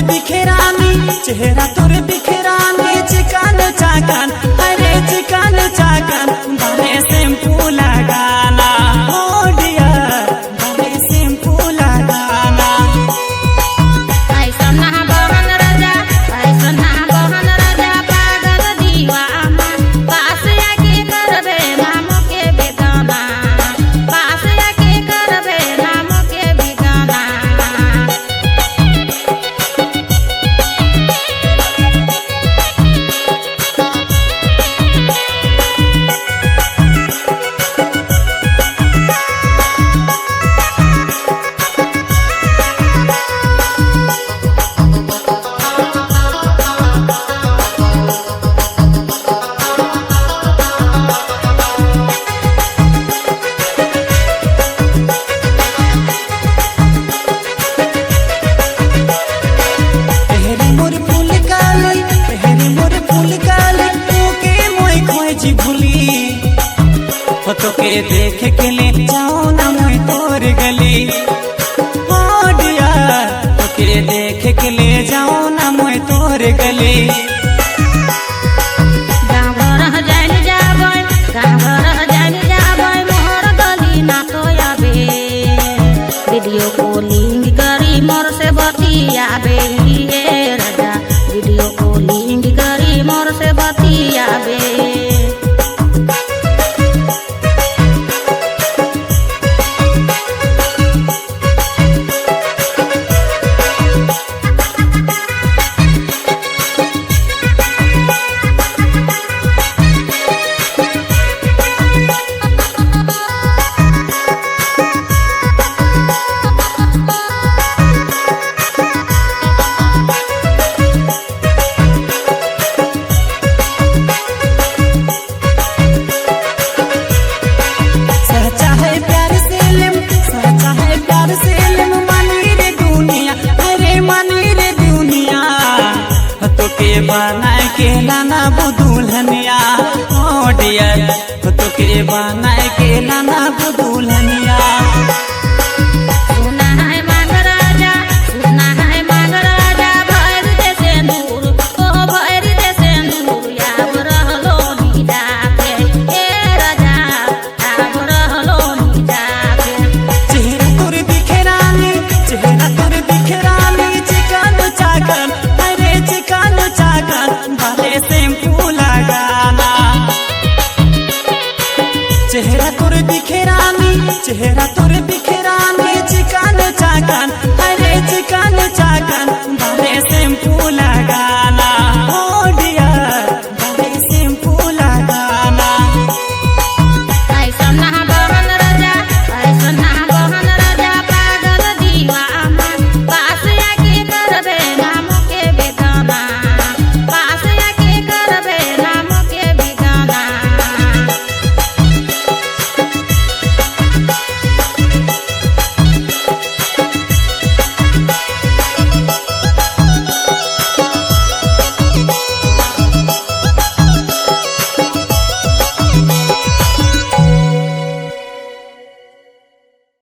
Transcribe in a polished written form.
दिखे रानी, चेहरा तोर दिखे रानी, चिकन चाकन अरे चिकन चाकन बाले शैम्पू लगाना ओ डियर, बाले शैम्पू लगाना। ऐसन ना बहन राजा, ऐसन ना बहन राजा, पागल दीवाना, पास आके करबे नाम के बेगाना, पास आके करबे नाम के बेगाना। तेहरी मोर फूल काली, तेहरी मोर फूल काली, तोके मोय खोजी भूली, हो तोके देख के ले जाओ ना मोय तोर गली ओ डियर, तोके देख के ले जाओ ना मोय तोर गली। गाँव घर जान जाबै, गाँव घर जान जाबै, मोहर गली ना तो आबे, वीडियो कॉलिंग करी मोर से बतियाबे ये राजा, वीडियो कॉलिंग करी मोर से बतियाबे। सच्चा है प्यार से इल्म, सच्चा है प्यार से इल्म, मानी रे दुनिया अरे मानी रे दुनिया, तोके बना के लाना वो दुल्हनिया ओ डियर, तोके बना के लाना वो दुल्हनिया।